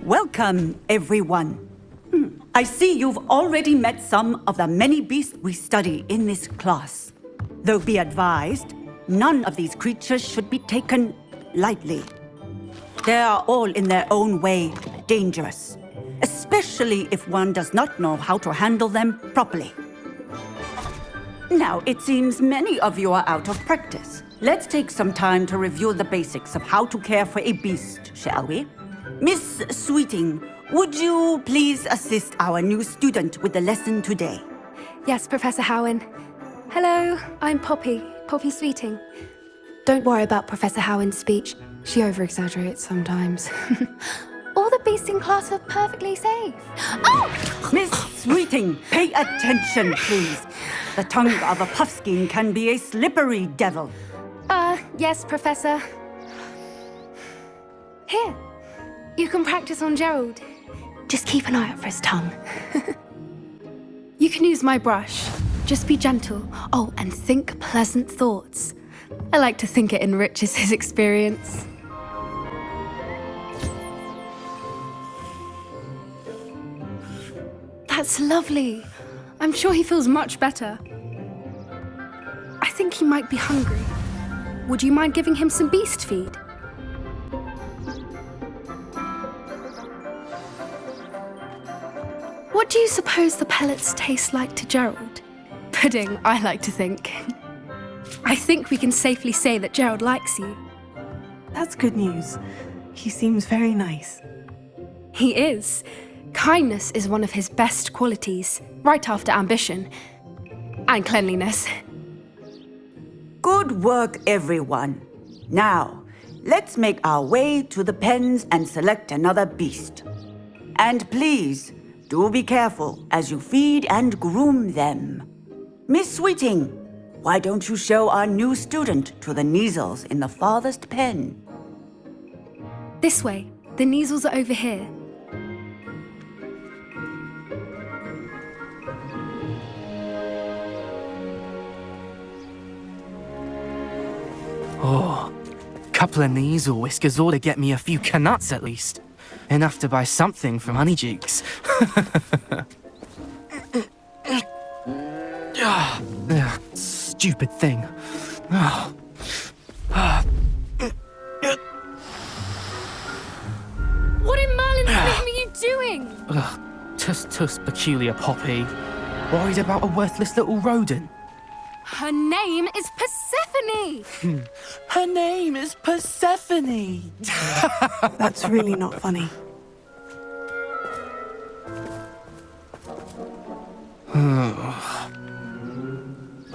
Welcome, everyone. I see you've already met some of the many beasts we study in this class. Though be advised, none of these creatures should be taken lightly. They are all in their own way dangerous, especially if one does not know how to handle them properly. Now, it seems many of you are out of practice. Let's take some time to review the basics of how to care for a beast, shall we? Miss Sweeting, would you please assist our new student with the lesson today? Yes, Professor Howen. Hello, I'm Poppy Sweeting. Don't worry about Professor Howen's speech. She over-exaggerates sometimes. All the beasts in class are perfectly safe. Oh! Miss Sweeting, pay attention, please. The tongue of a puffskein can be a slippery devil. Yes, Professor. Here, you can practice on Gerald. Just keep an eye out for his tongue. You can use my brush. Just be gentle. Oh, and think pleasant thoughts. I like to think it enriches his experience. That's lovely. I'm sure he feels much better. I think he might be hungry. Would you mind giving him some beast feed? What do you suppose the pellets taste like to Gerald? Pudding, I like to think. I think we can safely say that Gerald likes you. That's good news. He seems very nice. He is. Kindness is one of his best qualities, right after ambition. And cleanliness. Good work, everyone. Now, let's make our way to the pens and select another beast. And please, do be careful as you feed and groom them. Miss Sweeting, why don't you show our new student to the Neasels in the farthest pen? This way. The Neasels are over here. Oh, couple of Neasel whiskers ought to get me a few canuts at least. Enough to buy something from Honeydukes. Stupid thing. What in Merlin's name are you doing? Tuss, peculiar Poppy. Worried about a worthless little rodent. Her name is Persephone! Her name is Persephone! That's really not funny.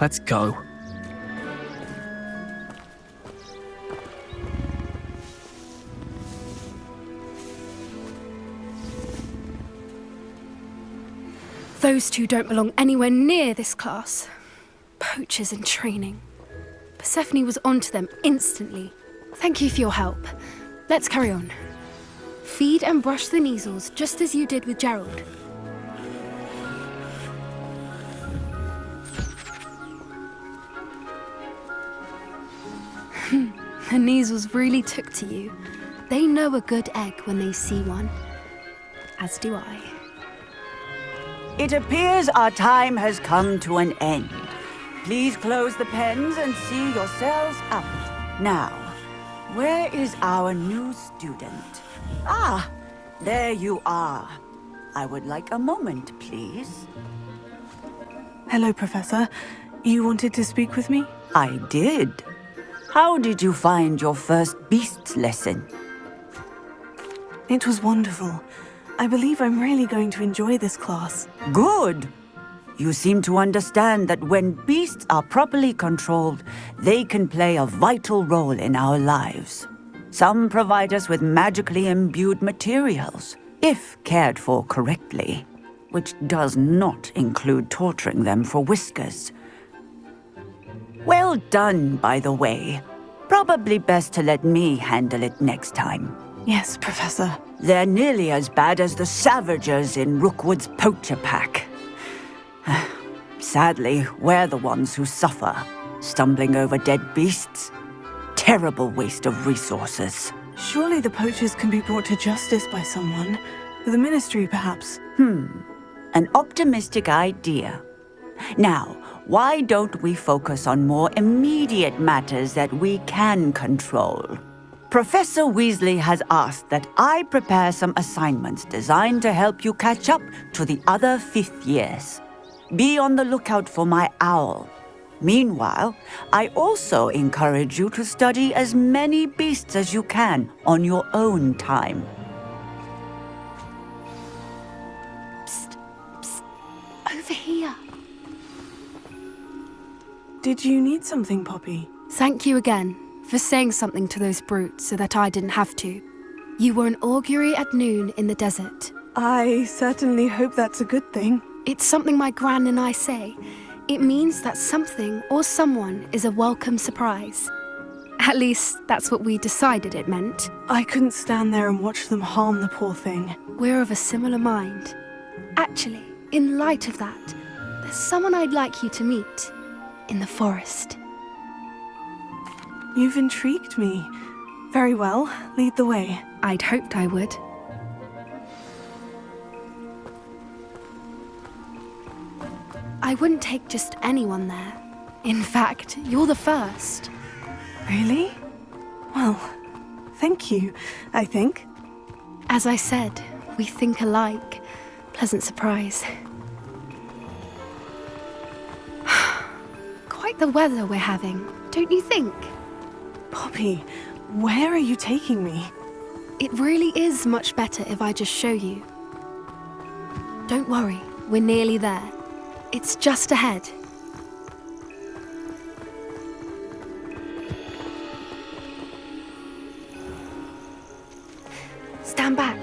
Let's go. Those two don't belong anywhere near this class. Poachers in training. Persephone was onto them instantly. Thank you for your help. Let's carry on. Feed and brush the Neasels just as you did with Gerald. The Neasels really took to you. They know a good egg when they see one. As do I. It appears our time has come to an end. Please close the pens and see yourselves out. Now, where is our new student? Ah, there you are. I would like a moment, please. Hello, Professor. You wanted to speak with me? I did. How did you find your first beasts lesson? It was wonderful. I believe I'm really going to enjoy this class. Good. You seem to understand that when beasts are properly controlled, they can play a vital role in our lives. Some provide us with magically imbued materials, if cared for correctly, which does not include torturing them for whiskers. Well done, by the way. Probably best to let me handle it next time. Yes, Professor. They're nearly as bad as the Savagers in Rookwood's poacher pack. Sadly, we're the ones who suffer, stumbling over dead beasts. Terrible waste of resources. Surely the poachers can be brought to justice by someone. The ministry, perhaps. An optimistic idea. Now, why don't we focus on more immediate matters that we can control? Professor Weasley has asked that I prepare some assignments designed to help you catch up to the other fifth years. Be on the lookout for my owl. Meanwhile, I also encourage you to study as many beasts as you can on your own time. Over here. Did you need something, Poppy? Thank you again for saying something to those brutes so that I didn't have to. You were an augury at noon in the desert. I certainly hope that's a good thing. It's something my gran and I say. It means that something or someone is a welcome surprise. At least, that's what we decided it meant. I couldn't stand there and watch them harm the poor thing. We're of a similar mind. Actually, in light of that, there's someone I'd like you to meet in the forest. You've intrigued me. Very well, lead the way. I'd hoped I would. I wouldn't take just anyone there. In fact, you're the first. Really? Well, thank you, I think. As I said, we think alike. Pleasant surprise. Quite the weather we're having, don't you think? Poppy, where are you taking me? It really is much better if I just show you. Don't worry, we're nearly there. It's just ahead. Stand back.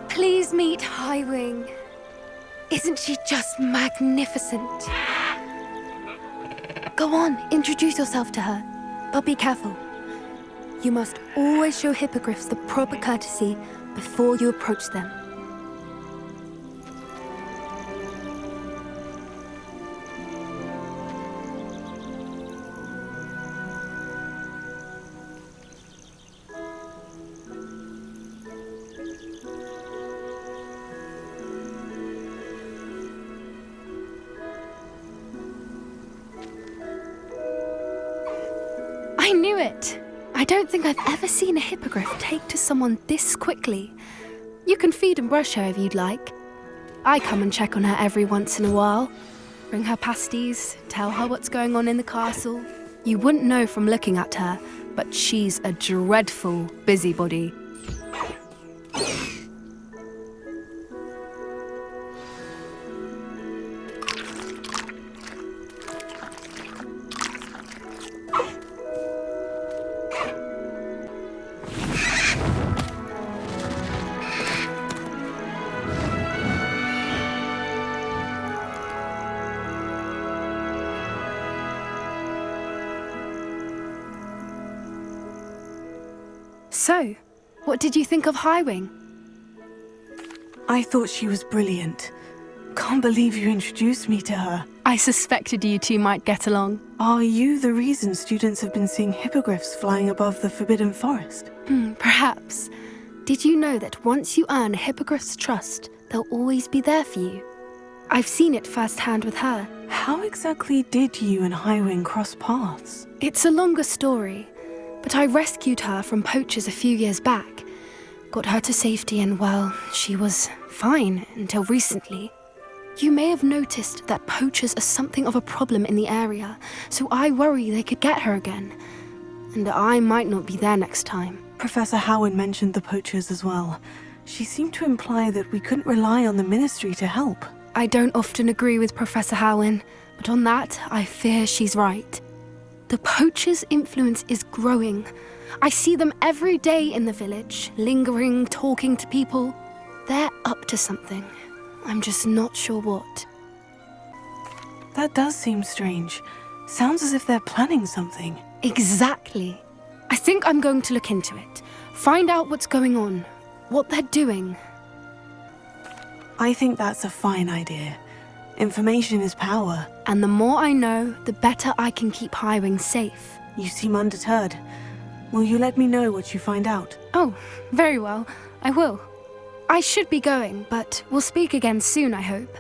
Please meet Highwing. Isn't she just magnificent? Go on, introduce yourself to her. But be careful. You must always show hippogriffs the proper courtesy before you approach them. I knew it! I don't think I've ever seen a hippogriff take to someone this quickly. You can feed and brush her if you'd like. I come and check on her every once in a while. Bring her pasties, tell her what's going on in the castle. You wouldn't know from looking at her, but she's a dreadful busybody. So, what did you think of Highwing? I thought she was brilliant. Can't believe you introduced me to her. I suspected you two might get along. Are you the reason students have been seeing hippogriffs flying above the Forbidden Forest? Perhaps. Did you know that once you earn a hippogriff's trust, they'll always be there for you? I've seen it firsthand with her. How exactly did you and Highwing cross paths? It's a longer story, but I rescued her from poachers a few years back. Got her to safety and, well, she was fine until recently. You may have noticed that poachers are something of a problem in the area, so I worry they could get her again. And I might not be there next time. Professor Howard mentioned the poachers as well. She seemed to imply that we couldn't rely on the ministry to help. I don't often agree with Professor Howin, but on that, I fear she's right. The poachers' influence is growing. I see them every day in the village, lingering, talking to people. They're up to something. I'm just not sure what. That does seem strange. Sounds as if they're planning something. Exactly. I think I'm going to look into it. Find out what's going on, what they're doing. I think that's a fine idea. Information is power. And the more I know, the better I can keep Highwing safe. You seem undeterred. Will you let me know what you find out? Oh, very well. I will. I should be going, but we'll speak again soon, I hope.